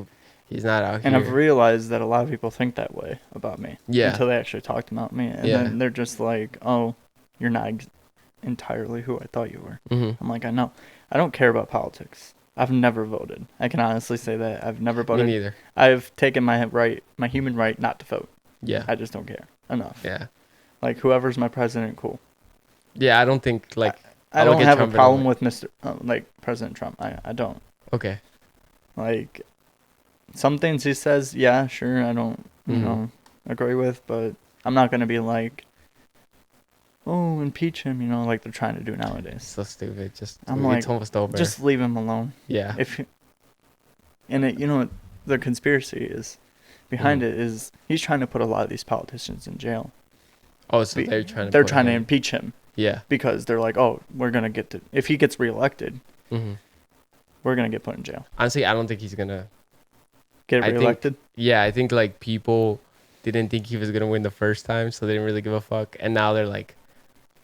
not out And here. I've realized that a lot of people think that way about me. Yeah. Until they actually talk about me. And Yeah. then they're just like, oh, you're not entirely who I thought you were. Mm-hmm. I'm like, I know. I don't care about politics. I've never voted. I can honestly say that. I've never Me voted. neither. I've taken my human right not to vote. Yeah. I just don't care enough. Yeah. Like, whoever's my president, cool. Yeah. I don't think like I I look don't at have Trump a and I'm problem like- with like President Trump. I don't. okay. Like, some things he says, yeah, sure, I don't, you Mhm. know, agree with, but I'm not gonna be like, oh, impeach him, you know, like they're trying to do nowadays. So stupid. Just I'm it's like, almost over. just leave him alone. yeah. And it, you know, the conspiracy is behind Mhm. it is he's trying to put a lot of these politicians in jail. Oh, so Be- they're trying to. They're put trying to him- impeach him Yeah. because they're like, oh, we're gonna get to if he gets reelected, hmm we're gonna get put in jail. Honestly, I don't think he's gonna. Get I think- reelected. Yeah, I think like people didn't think he was gonna win the first time, so they didn't really give a fuck. And now they're like,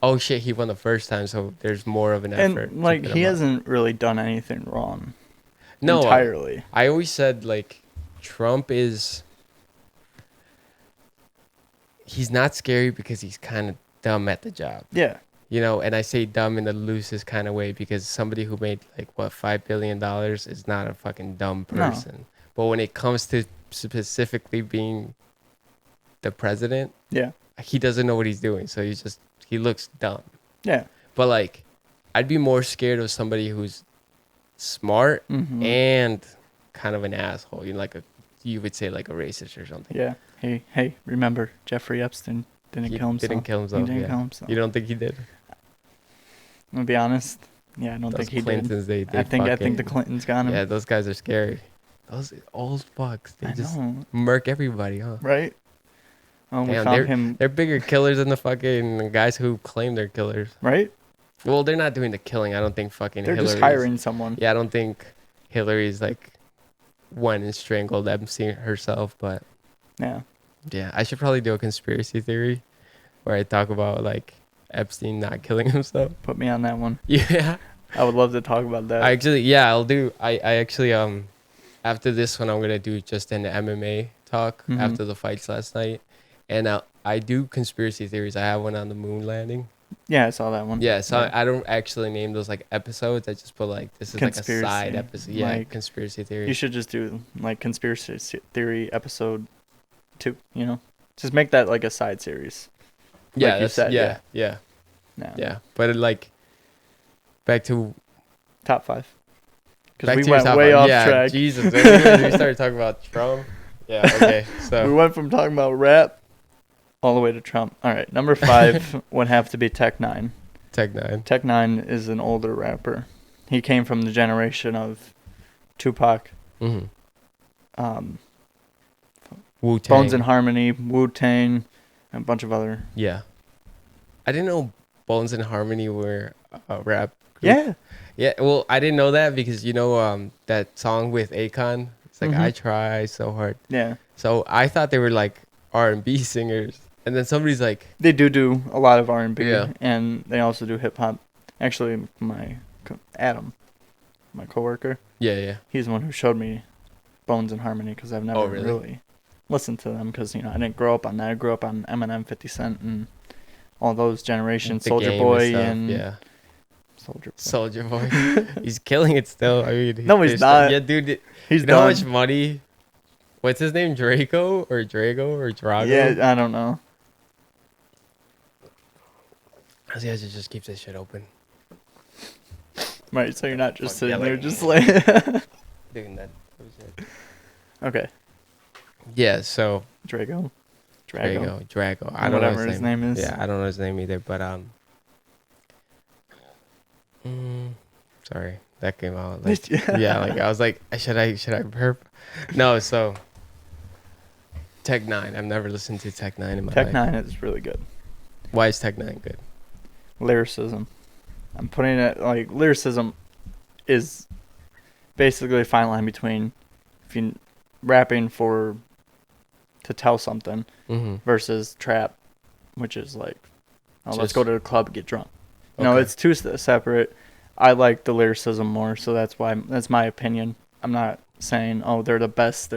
oh shit, he won the first time, so there's more of an effort. And like keeping he him up. hasn't really done anything wrong. No, entirely. I always said like Trump is. He's not scary because he's kind of dumb at the job. Yeah. You know, and I say dumb in the loosest kind of way because somebody who made like what $5 billion is not a fucking dumb No. person. But when it comes to specifically being the president, Yeah. he doesn't know what he's doing. So he looks dumb. Yeah. But like, I'd be more scared of somebody who's smart Mm-hmm. and kind of an asshole. You know, you would say like a racist or something. Yeah. Hey, remember Jeffrey Epstein didn't He kill himself. didn't kill himself. He didn't Yeah. kill himself. You don't think he did? I'm gonna be honest. Yeah, I don't Those think he did. Clintons, they I think the fucking- Clintons got him. Yeah, those guys are scary. Those old fucks. They I just know, murk everybody, huh? right? Oh, we Damn, found him. They're bigger killers than the fucking guys who claim they're killers. Right? Well, they're not doing the killing. I don't think fucking They're Hillary just hiring someone. Yeah, I don't think Hillary's like went and strangled Epstein herself, but Yeah. yeah, I should probably do a conspiracy theory where I talk about like Epstein not killing himself. Put me on that one. Yeah. I would love to talk about that. I'll do. I actually after this one I'm gonna do just an MMA talk after the fights last night, and I do conspiracy theories. I have one on the moon landing. Yeah, I saw that one. Yeah, so I don't actually name those like episodes. I just put like this is Conspiracy. like a side episode. Yeah, Like, conspiracy theory. You should just do like conspiracy theory episode 2. You know, just make that like a side series. Yeah, like you said, yeah. But like back to top 5. Because back we to your went top way five. off Yeah, track. Jesus, we started talking about Trump. Yeah, okay. So We went from talking about rap all the way to Trump. All right, number 5 would have to be Tech 9. Tech 9. Tech 9 is an older rapper. He came from the generation of Tupac, Wu-Tang. Bones and Harmony, Wu-Tang, and a bunch of other. Yeah. I didn't know Bones and Harmony were a rap group. Yeah. Yeah, well, I didn't know that because that song with Akon. It's like I try so hard. Yeah. So I thought they were like R&B singers, and then somebody's like, They do a lot of R&B, Yeah. and they also do hip hop. Actually, Adam, my coworker, yeah, he's the one who showed me Bones and Harmony because I've never really? really listened to them because I didn't grow up on that. I grew up on Eminem, 50 Cent, and all those generations, The Soldier Game Boy stuff, and yeah, Soldier Boy. Soldier Boy. He's killing it still. I mean, No, he's not. Yeah, dude. He's you know how done. much money? What's his name? Drago or Drago? Yeah, I don't know. He has to just keep this shit open. Right, so you're not just Fuck, sitting yeah, there like- just like. Doing that. Okay, Yeah. So Drago. Drago. I don't Whatever know his name is. Yeah, I don't know his name either. But sorry, that came out like yeah. Like I was like, should I burp? No. So Tech 9. I've never listened to Tech 9 in my Tech life. 9 is really good. Why is Tech 9 good? Lyricism. I'm putting it like lyricism is basically a fine line between if you rapping to tell something versus trap, which is like, let's go to the club and get drunk. No, Okay. it's two separate. I like the lyricism more, so that's my opinion. I'm not saying they're the best.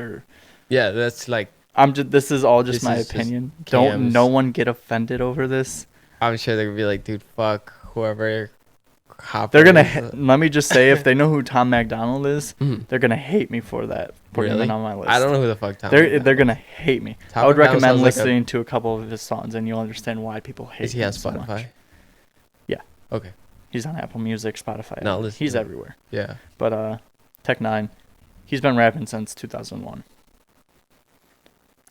Yeah, that's like This is all just This my is just opinion. Cam's. Don't no one get offended over this. I'm sure they're gonna be like, dude, fuck whoever. They're gonna let me just say, if they know who Tom MacDonald is, they're gonna hate me for that. Putting Really? him on my list. I don't know who the fuck Tom. They're gonna hate me. Tom I would MacDonald recommend sounds like listening to a couple of his songs, and you'll understand why people hate Is he him on so Spotify? much. Yeah. Okay. He's on Apple Music, Spotify. No, listen he's to him. everywhere. Yeah. But Tech 9, he's been rapping since 2001.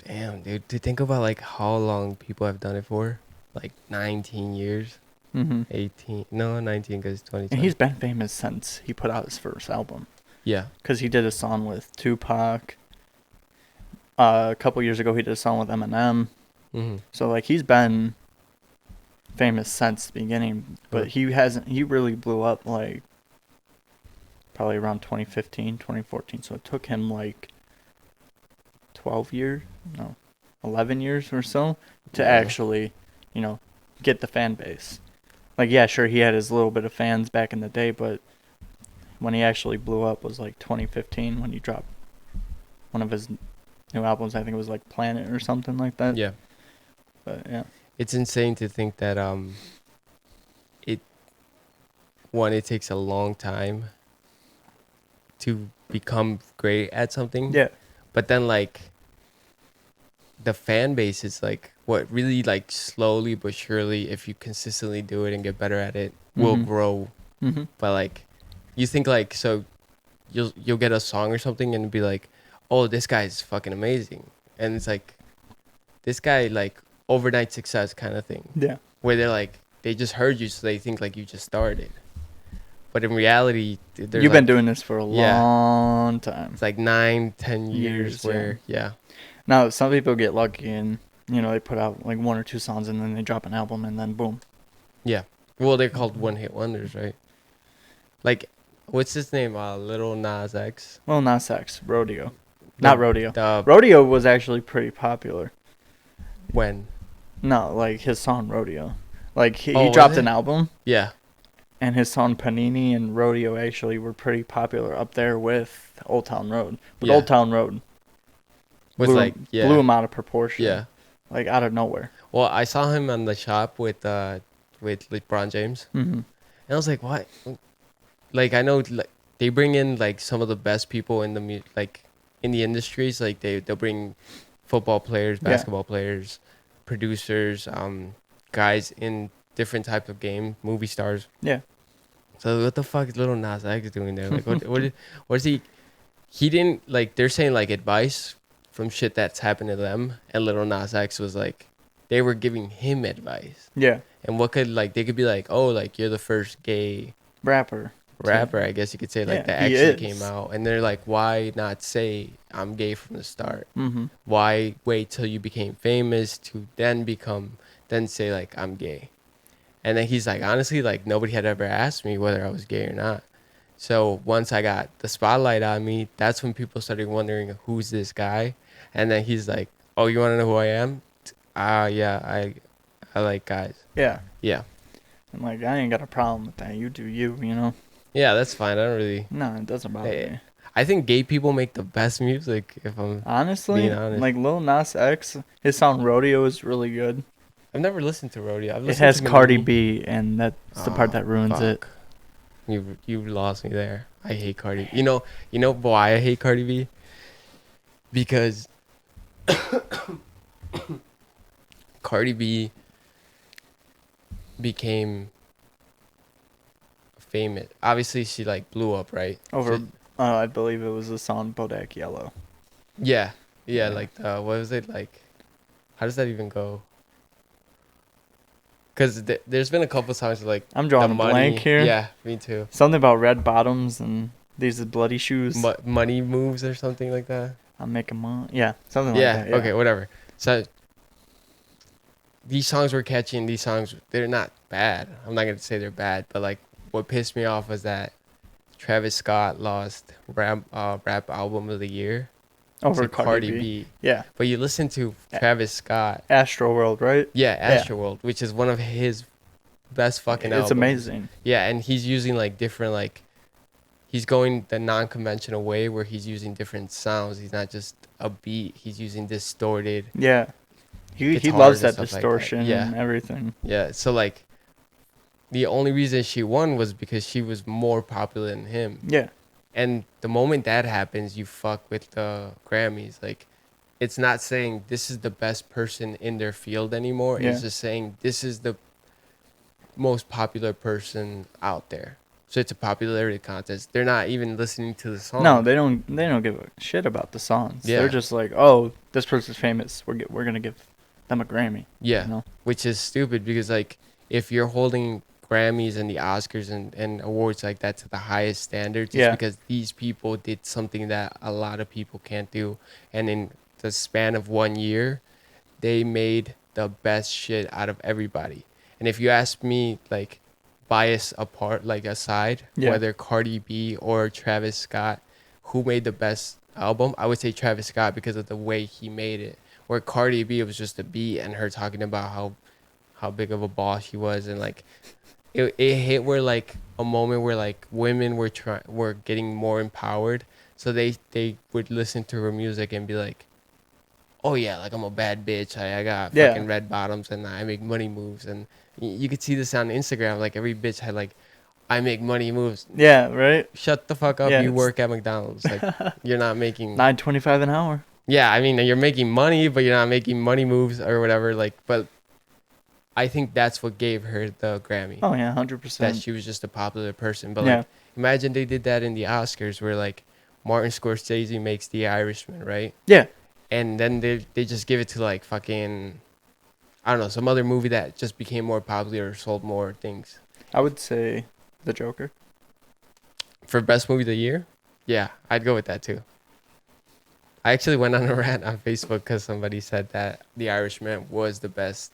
Damn, dude. To think about like how long people have done it for, like 19 years, 18. No, 19 because 20. And he's been famous since he put out his first album. Yeah. Because he did a song with Tupac. A couple years ago, he did a song with Eminem. So like he's been famous since the beginning, but he really blew up like probably around 2015, 2014. So it took him like 11 years or so to actually, get the fan base. Like, yeah, sure, he had his little bit of fans back in the day, but when he actually blew up was like 2015 when he dropped one of his new albums. I think it was like Planet or something like that. Yeah. But yeah. It's insane to think that it takes a long time to become great at something. Yeah. But then like the fan base is like what really like slowly but surely, if you consistently do it and get better at it, will grow. But like you think like, so you'll get a song or something and be like, oh, this guy's fucking amazing, and it's like this guy like overnight success kind of thing. Yeah. Where they're like, they just heard you, so they think like you just started. But in reality, you've been doing this for a long time. It's like 9-10 years where, yeah. Now, some people get lucky and, they put out like one or two songs and then they drop an album and then boom. Yeah. Well, they're called one-hit wonders, right? Like, what's his name? Lil Nas X? Well, Nas X. Rodeo. Not Rodeo. The, Rodeo was actually pretty popular. when? No, like his song Rodeo. Like he Oh, was dropped it? an album, Yeah. and his song Panini and Rodeo actually were pretty popular up there with Old Town Road. But Yeah. Old Town Road Was like, blew yeah. him out of proportion, Yeah. like out of nowhere. Well, I saw him on the shop with LeBron James. Mm-hmm. And I was like, what? Like, I know like, they bring in like some of the best people in the like in the industries. Like they'll bring football players, Yeah. basketball players, producers, guys in different type of game, movie stars. Yeah. So what the fuck is Little Nas X doing there? Like what is he? He didn't like. They're saying like advice from shit that's happened to them, and Little Nas X was like, they were giving him advice. Yeah. And what could like they could be like, oh, like you're the first gay Rapper. rapper, I guess you could say, like Yeah, that he actually is. came out, and they're like, why not say I'm gay from the start? Mm-hmm. Why wait till you became famous to then say like I'm gay? And then he's like, honestly, like nobody had ever asked me whether I was gay or not. So once I got the spotlight on me, that's when people started wondering who's this guy. And then he's like, oh, you want to know who I am? Yeah, I like guys. Yeah. Yeah. I'm like, I ain't got a problem with that. You do you, you know? Yeah, that's fine. I don't really. No, it doesn't bother Hey, me. I think gay people make the best music. If I'm Honestly, being honest, like Lil Nas X, his song Rodeo is really good. I've never listened to Rodeo. I've It listened has to Cardi Panini. B, and that's the part that ruins it. Fuck. You lost me there. I hate Cardi. You know why I hate Cardi B? Because Cardi B became famous. Obviously, she like blew up, right? Over, She- I believe it was the song Bodak Yellow. yeah, Yeah. like what was it like? How does that even go? Because there's been a couple songs like I'm drawing the a money. blank here. Yeah, me too. Something about red bottoms and these are bloody shoes. Money moves or something like that. I'm making money. Yeah, something Yeah, like that. Yeah. okay, whatever. So these songs were catchy, and these songs, they're not bad. I'm not gonna say they're bad, but like what pissed me off was that Travis Scott lost rap album of the year Over to Cardi B. Yeah. But you listen to Travis Scott, Astro World, right? yeah, Astroworld, which is one of his best fucking albums. It's amazing. Yeah, and he's using like different like he's going the non-conventional way where he's using different sounds. He's not just a beat. He's using distorted. Yeah. He Guitars loves and that stuff like that. distortion Yeah. and everything. Yeah, so like the only reason she won was because she was more popular than him. Yeah. And the moment that happens, you fuck with the Grammys. Like it's not saying this is the best person in their field anymore. Yeah. It's just saying this is the most popular person out there. So it's a popularity contest. They're not even listening to the song. No, they don't give a shit about the songs. Yeah. They're just like, "Oh, this person's famous. We're going to give them a Grammy." Yeah, You know? which is stupid because like if you're holding Grammys and the Oscars and awards like that to the highest standards, it's Yeah. because these people did something that a lot of people can't do, and in the span of 1 year, they made the best shit out of everybody. And if you ask me, like bias apart, like aside, Yeah. whether Cardi B or Travis Scott, who made the best album, I would say Travis Scott because of the way he made it. Where Cardi B, it was just a beat and her talking about how big of a boss she was, and like it hit where like a moment where like women were getting more empowered, so they would listen to her music and be like, oh yeah, like I'm a bad bitch, I got Yeah. fucking red bottoms and I make money moves, and you could see this on Instagram, like every bitch had like, I make money moves. Yeah, right? Shut the fuck up. Yeah, You it's- work at McDonald's. Like you're not making. $9.25 an hour. Yeah, I mean you're making money, but you're not making money moves or whatever. Like, but I think that's what gave her the Grammy. Oh yeah, That 100%. she was just a popular person. But Yeah. like, imagine they did that in the Oscars, where like Martin Scorsese makes The Irishman, right? Yeah. And then they just give it to like fucking, I don't know, some other movie that just became more popular or sold more things. I would say The Joker. For best movie of the year, yeah, I'd go with that too. I actually went on a rant on Facebook because somebody said that The Irishman was the best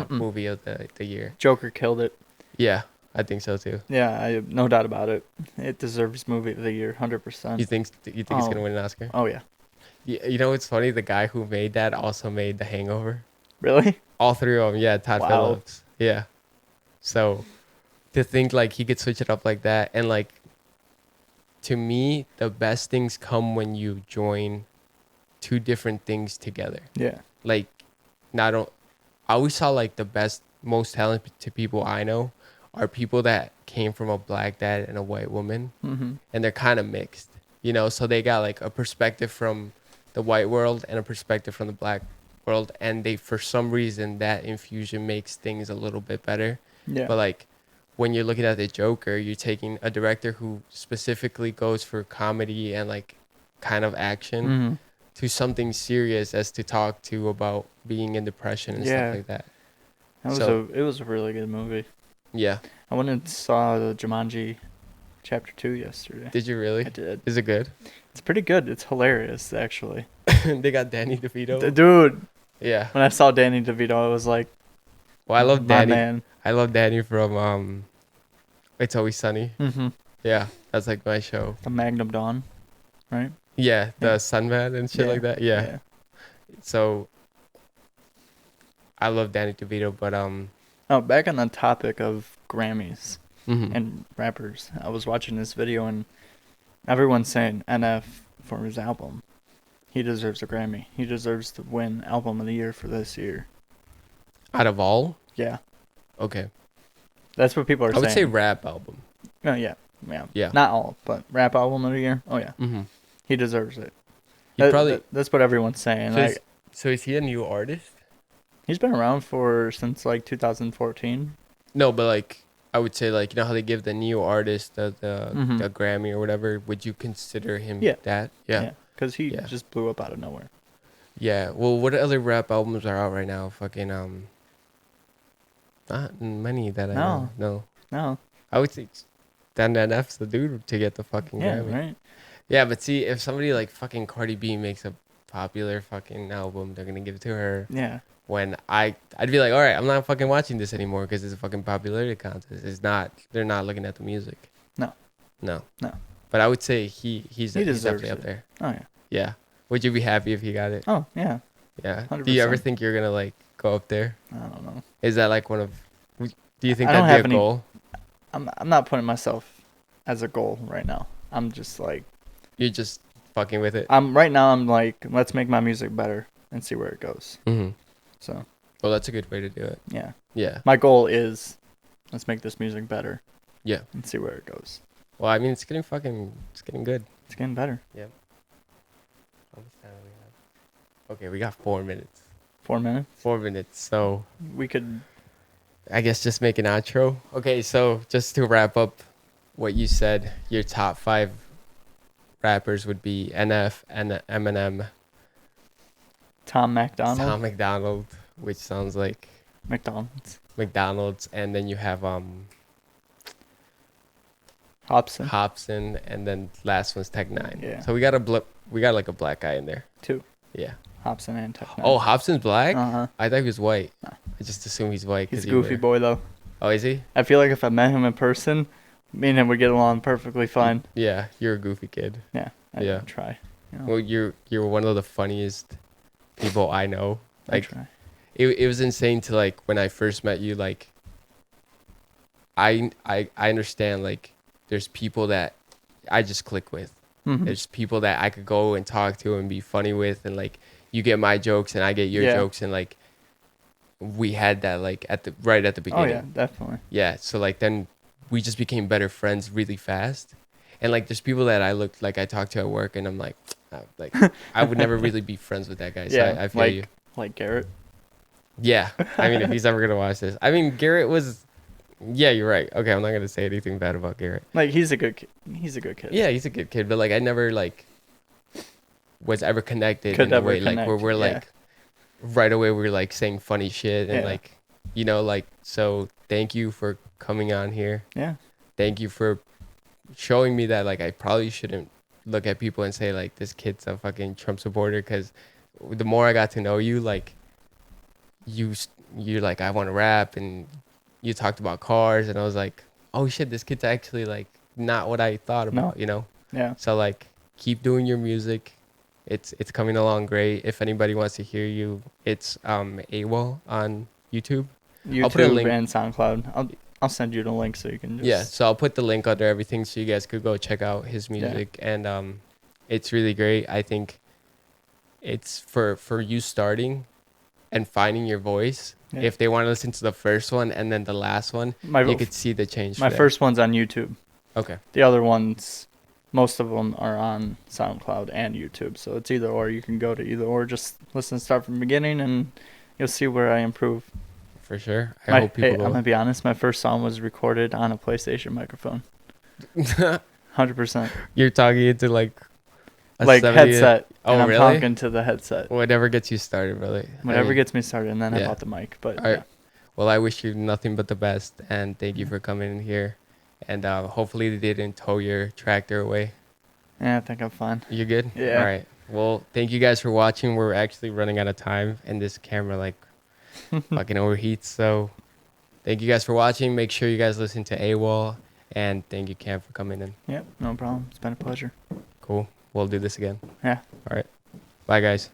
movie of the year. Joker killed it. Yeah, I think so too. Yeah, I have no doubt about it. It deserves movie of the year, 100%. You think it's gonna win an Oscar? Oh yeah. You know what's funny? The guy who made that also made The Hangover. Really? All three of them. Yeah, Todd Wow. Phillips. Yeah. So to think like he could switch it up like that, and like to me, the best things come when you join two different things together. Yeah. Like, not o- I always saw like the best, most talented people I know are people that came from a black dad and a white woman, Mm-hmm. and they're kind of mixed, you know. So they got like a perspective from the white world and a perspective from the black world, and they, for some reason, that infusion makes things a little bit better. Yeah. But like when you're looking at the Joker, you're taking a director who specifically goes for comedy and like kind of action Mm-hmm. to something serious as to talk to about being in depression and stuff Yeah. like that. That was So it was a really good movie. yeah, I went and saw the Jumanji Chapter 2 yesterday. did you really? I did. Is it good? It's pretty good. It's hilarious, actually. They got Danny DeVito. Dude, Yeah. when I saw Danny DeVito, I was like, Well, I love my Danny. man. I love Danny from It's Always Sunny. Mm-hmm. Yeah, that's like my show. The Magnum Dawn, right? Yeah, the Yeah. Sunman and shit like that. Yeah. So I love Danny DeVito, but Oh, back on the topic of Grammys mhm. and rappers, I was watching this video and everyone's saying NF for his album. He deserves a Grammy. He deserves to win Album of the Year for this year. Out of all, Yeah, okay, that's what people are I saying. would say rap album. Oh, yeah. Yeah. Not all, but rap album of the year. Oh yeah, Mm-hmm. he deserves it. He probably. That's what everyone's saying. So is he a new artist? He's been around since like 2014. No, but like I would say, like, you know how they give the new artist the Mhm. the Grammy or whatever. Would you consider him Yeah. that? Yeah. because he Yeah. just blew up out of nowhere. Yeah. Well, what other rap albums are out right now? Fucking not many that I know. No. No, I would say Dan NF's the dude to get the fucking yeah, Grammy. right. Yeah, but see, if somebody like fucking Cardi B makes a popular fucking album, they're gonna give it to her. Yeah, When I'd be like, all right, I'm not fucking watching this anymore because it's a fucking popularity contest. It's not. They're not looking at the music. No. No. No. But I would say he's deserves definitely up it. there. Oh yeah. Yeah. Would you be happy if he got it? Oh yeah. Yeah. Do you ever 100%. think you're gonna like go up there? I don't know. Is that like one of? Do you think I don't that'd have be a any- goal? I'm not putting myself as a goal right now. I'm just like You're just fucking with it. I'm like, let's make my music better and see where it goes. Mm-hmm. So Well, that's a good way to do it. yeah. Yeah. My goal is let's make this music better. Yeah. And see where it goes. Well, I mean, it's getting good. It's getting better. How much time do we have? Okay, we got 4 minutes. 4 minutes. 4 minutes. So We could I guess just make an outro. Okay, so just to wrap up what you said, your top 5 rappers would be NF and Eminem, Tom MacDonald. Tom McDonald, which sounds like McDonald's. McDonald's, and then you have Hobson. Hobson, and then last one's Tech Nine. Yeah. So we got like a black guy in there. 2. Yeah. Hobson and Tech Nine. Oh, Hobson's black? Uh-huh. I thought he was white. Nah. I just assume he's white. He's a 'cause goofy boy though. Oh, is he? I feel like if I met him in person, me and him would get along perfectly fine. Yeah, you're a goofy kid. Yeah. I Yeah. try. You know, Well, you're one of the funniest people I know. I Like try. it was insane to like when I first met you. Like I understand like there's people that I just click with. Mhm. There's people that I could go and talk to and be funny with, and like you get my jokes and I get your Yeah. jokes, and like we had that like right at the Oh beginning. yeah, definitely. Yeah, so like then we just became better friends really fast. And like there's people that I talk to at work and I'm like I would never really be friends with that guy. So Yeah, I feel you. Like Garrett. Yeah. I mean if he's ever gonna watch this. I mean Garrett was yeah, you're right. Okay, I'm not gonna say anything bad about Garrett. Like he's a good kid. He's a good kid. Yeah, he's a good kid, but like I never like was ever connected Could in a ever way like where connect, we're yeah. like right away we're like saying funny shit and Yeah. like you know, like so thank you for coming on here. Yeah. Thank you for showing me that like I probably shouldn't look at people and say like this kid's a fucking Trump supporter, because the more I got to know you, like you're like I want to rap, and you talked about cars, and I was like, oh shit, this kid's actually like not what I thought about, you know. Yeah. So like keep doing your music. It's coming along great. If anybody wants to hear you, it's AWOL on YouTube. YouTube I'll put a link. and SoundCloud. I'll send you the link so you can just. Yeah, so I'll put the link under everything so you guys could go check out his music. And it's really great. I think it's for you starting and finding your voice. Yeah. If they want to listen to the first one and then the last one, you could see the change. My first one's on YouTube. Okay. The other ones, most of them are on SoundCloud and YouTube. So it's either or. You can go to either or. Just listen, start from the beginning, and you'll see where I improve. For sure. I hope people I'm going to be honest. My first song was recorded on a PlayStation microphone. 100%. You're talking into like a headset. Oh, and I'm really? talking to the headset. Whatever gets you started, really. Whatever gets me started, and then I bought the mic. But all right. Well, I wish you nothing but the best, and thank you for coming in here. And hopefully they didn't tow your tractor away. Yeah, I think I'm fine. You're good? Yeah. All right. Well, thank you guys for watching. We're actually running out of time, and this camera fucking overheats. So thank you guys for watching. Make sure you guys listen to AWOL, and thank you, Cam, for coming in. Yep, no problem. It's been a pleasure. Cool. We'll do this again. Yeah. All right. Bye, guys.